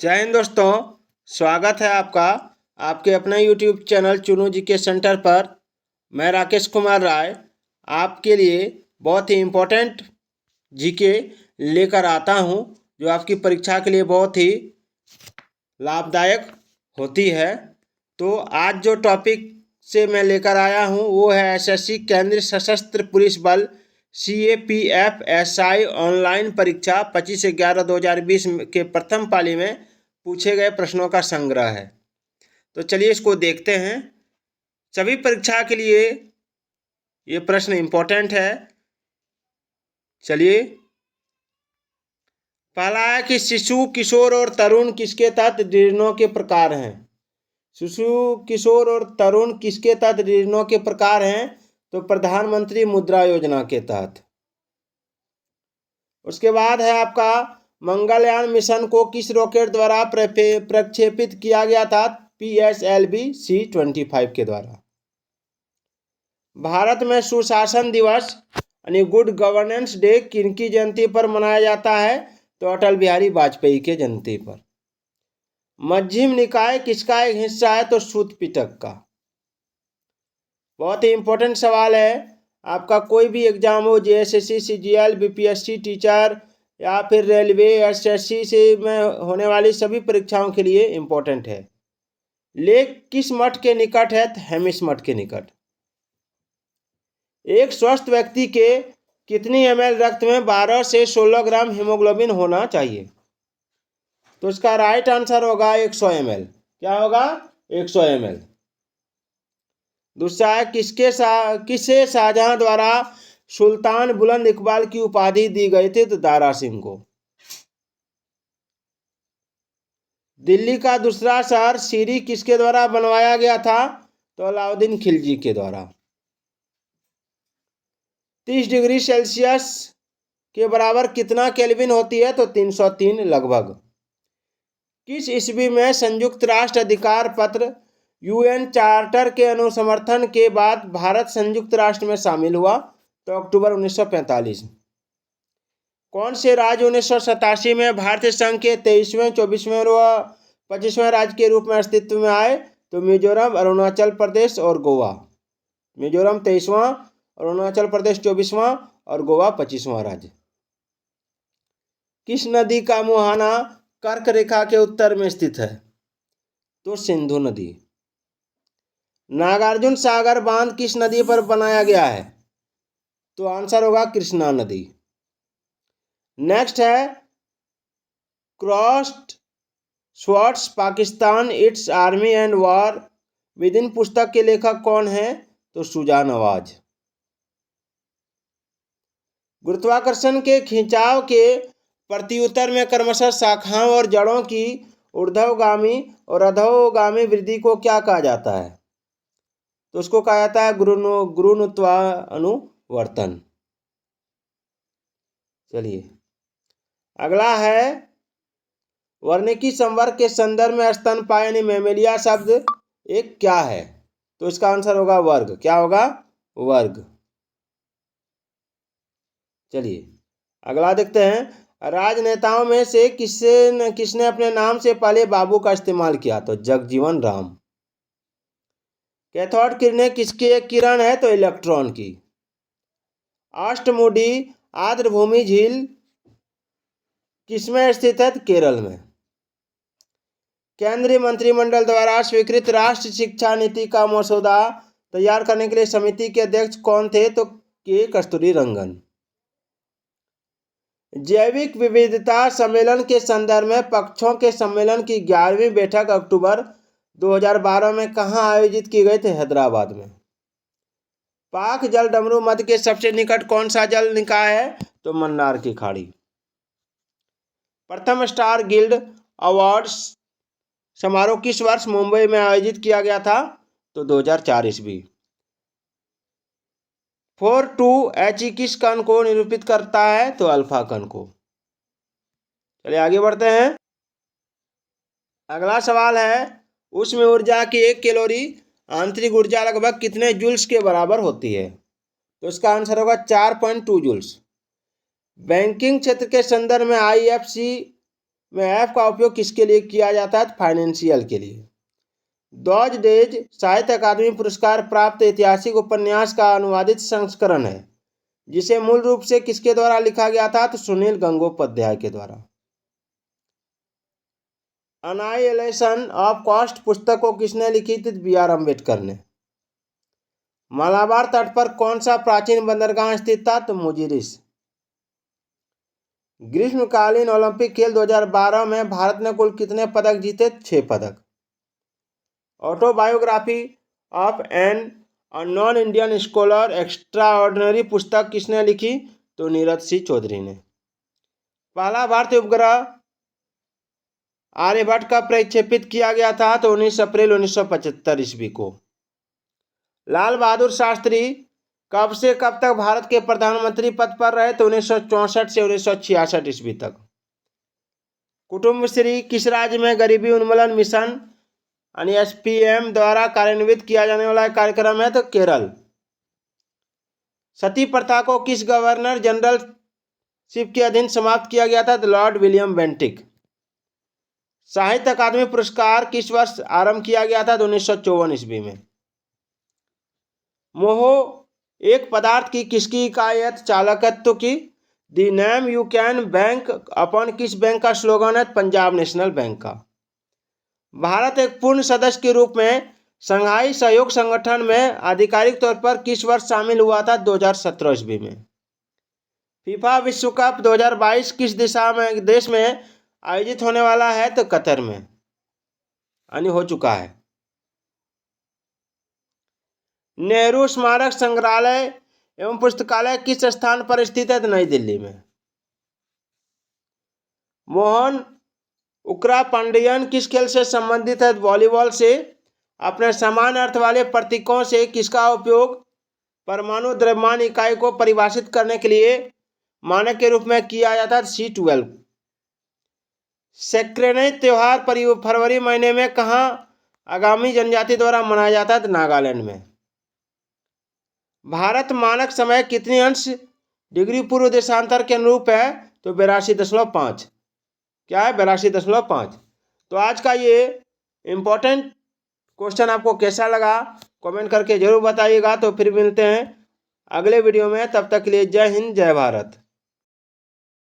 जय हिंद दोस्तों, स्वागत है आपका आपके अपने YouTube चैनल चुनू जी के सेंटर पर। मैं राकेश कुमार राय आपके लिए बहुत ही इम्पोर्टेंट जीके लेकर आता हूं, जो आपकी परीक्षा के लिए बहुत ही लाभदायक होती है। तो आज जो टॉपिक से मैं लेकर आया हूं वो है एसएससी केंद्रीय सशस्त्र पुलिस बल CAPF SI ऑनलाइन परीक्षा 25/11/2020 के प्रथम पाली में पूछे गए प्रश्नों का संग्रह है। तो चलिए इसको देखते हैं। सभी परीक्षा के लिए ये प्रश्न इम्पोर्टेंट है। चलिए, पहला है कि शिशु, किशोर और तरुण किसके तहत ऋणों के प्रकार हैं। शिशु, किशोर और तरुण किसके तहत ऋणों के प्रकार हैं? तो प्रधानमंत्री मुद्रा योजना के तहत। उसके बाद है आपका मंगलयान मिशन को किस रॉकेट द्वारा प्रक्षेपित किया गया था? PSLV C-25 के द्वारा। भारत में सुशासन दिवस यानी गुड गवर्नेंस डे किनकी जयंती पर मनाया जाता है? तो अटल बिहारी वाजपेयी के जयंती पर। मध्यम निकाय किसका एक हिस्सा है? तो सूत पिटक का। बहुत ही इंपॉर्टेंट सवाल है। आपका कोई भी एग्जाम हो, JSSC, CGL, BPSC टीचर या फिर रेलवे, SSC से में होने वाली सभी परीक्षाओं के लिए इम्पोर्टेंट है। लेक किस मठ के निकट है? हेमिस मठ के निकट। एक स्वस्थ व्यक्ति के कितनी ml रक्त में 12 से 16 ग्राम हीमोग्लोबिन होना चाहिए? तो इसका राइट आंसर होगा 100 ml। क्या होगा? 100 ml। दूसरा है किसे शाहजहां द्वारा सुल्तान बुलंद इकबाल की उपाधि दी गई थी? तो दारा सिंह को। दिल्ली का दूसरा शहर सीरी किसके द्वारा बनवाया गया था? तो अलाउद्दीन खिलजी के द्वारा। 30 डिग्री सेल्सियस के बराबर कितना केल्विन होती है? तो 303 लगभग। किस ईस्वी में संयुक्त राष्ट्र अधिकार पत्र UN चार्टर के अनुसमर्थन के बाद भारत संयुक्त राष्ट्र में शामिल हुआ? तो अक्टूबर 1945। कौन से राज्य 1987 में भारतीय संघ के 23वें, 24वें और 25वें राज्य के रूप में अस्तित्व में आए? तो मिजोरम, अरुणाचल प्रदेश और गोवा। मिजोरम 23वां, अरुणाचल प्रदेश 24वां और गोवा 25वां राज्य। किस नदी का मुहाना कर्क रेखा के उत्तर में स्थित है? तो सिंधु नदी। नागार्जुन सागर बांध किस नदी पर बनाया गया है? तो आंसर होगा कृष्णा नदी। नेक्स्ट है crossed swords Pakistan, it's army and war with in पुस्तक के लेखक कौन है? तो शुजा नवाज। गुरुत्वाकर्षण के खिंचाव के प्रत्युत्तर में क्रमशः शाखाओं और जड़ों की ऊर्ध्वगामी और अधोगामी वृद्धि को क्या कहा जाता है? तो उसको कहा जाता है गुरुत्वानुवर्तन। चलिए, अगला है वर्निकी संवर्ग के संदर्भ में स्तनपायी यानी मैमेलिया शब्द एक क्या है? तो इसका आंसर होगा वर्ग। क्या होगा? वर्ग। चलिए, अगला देखते हैं। राजनेताओं में से किसने अपने नाम से पहले बाबू का इस्तेमाल किया? तो जगजीवन राम। कैथोड किरणें किसकी एक किरण है? तो इलेक्ट्रॉन की। अष्टमुडी आर्द्रभूमि झील किसमें स्थित है? केरल में। केंद्रीय मंत्रिमंडल द्वारा स्वीकृत राष्ट्रीय शिक्षा नीति का मसौदा तैयार करने के लिए समिति के अध्यक्ष कौन थे? तो के कस्तूरी रंगन। जैविक विविधता सम्मेलन के संदर्भ में पक्षों के सम्मेलन की 11वीं बैठक अक्टूबर 2012 में कहां आयोजित की गई थी? हैदराबाद में। पाक जल डमरू मध्य के सबसे निकट कौन सा जल निकाय है? तो मन्नार की खाड़ी। प्रथम स्टार गिल्ड अवार्ड्स समारोह किस वर्ष मुंबई में आयोजित किया गया था? तो 2004 ईस्वी। 4-2 किस कण को निरूपित करता है? तो अल्फा कण को। चलिए आगे बढ़ते हैं। अगला सवाल है उष्म ऊर्जा की 1 कैलोरी आंतरिक ऊर्जा लगभग कितने जूल्स के बराबर होती है? तो इसका आंसर होगा 4.2 जूल्स। बैंकिंग क्षेत्र के संदर्भ में IFC में ऐप का उपयोग किसके लिए किया जाता है? फाइनेंशियल के लिए। डॉज डेज साहित्य अकादमी पुरस्कार प्राप्त ऐतिहासिक उपन्यास का अनुवादित संस्करण है, जिसे मूल रूप से किसके द्वारा लिखा गया था? तो सुनील गंगोपाध्याय के द्वारा। अनाइलेशन ऑफ कास्ट पुस्तक को किसने लिखी थी? बी आर अम्बेडकर ने। मालाबार तट पर कौन सा प्राचीन बंदरगाह स्थित था? तो मुजिरिस। ग्रीष्मकालीन ओलंपिक खेल 2012 में भारत ने कुल कितने पदक जीते? 6 पदक। Autobiography of an non Indian scholar extraordinary पुस्तक किसने लिखी? तो नीरज सिंह चौधरी ने। पहला भारतीय उपग्रह आर्यभट्ट का प्रक्षेपित किया गया था? तो 19 अप्रैल 1975 ईस्वी को। लाल बहादुर शास्त्री कब से कब तक भारत के प्रधानमंत्री पद पर रहे? तो 1964 से 1966 ईस्वी तक। कुटुंबश्री किस राज्य में गरीबी उन्मूलन मिशन SPM द्वारा कार्यान्वित किया जाने वाला कार्यक्रम है? तो केरल। सती प्रथा को किस गवर्नर जनरलशिप के अधीन समाप्त किया गया था? तो लॉर्ड विलियम बेंटिक। साहित्य अकादमी पुरस्कार किस वर्ष आरंभ किया गया था? तो 1954 ईस्वी में। मोह एक पदार्थ की किसकी इकाई है? चालकत्व की। The name you can bank upon किस बैंक का स्लोगन है? पंजाब नेशनल बैंक का। भारत एक पूर्ण सदस्य के रूप में शंघाई सहयोग संगठन में आधिकारिक तौर पर किस वर्ष शामिल हुआ था? 2017 ईस्वी में। फीफा विश्व कप 2022 किस देश में आयोजित होने वाला है? तो कतर में यानी हो चुका है। नेहरू स्मारक संग्रहालय एवं पुस्तकालय किस स्थान पर स्थित है? तो नई दिल्ली में। मोहन उकरा पांडियन किस खेल से संबंधित है? वॉलीबॉल से। अपने समान अर्थ वाले प्रतीकों से किसका उपयोग परमाणु द्रव्यमान इकाई को परिभाषित करने के लिए मानक के रूप में किया जाता है? C12। सेक्रेने त्योहार फरवरी महीने में कहाँ आगामी जनजाति द्वारा मनाया जाता है? नागालैंड में। भारत मानक समय कितनी अंश डिग्री पूर्व देशांतर के अनुरूप है? तो 82.5। क्या है? 82.5। तो आज का ये इम्पोर्टेंट क्वेश्चन आपको कैसा लगा कमेंट करके जरूर बताइएगा। तो फिर मिलते हैं अगले वीडियो में, तब तक के लिए जय हिंद जय भारत।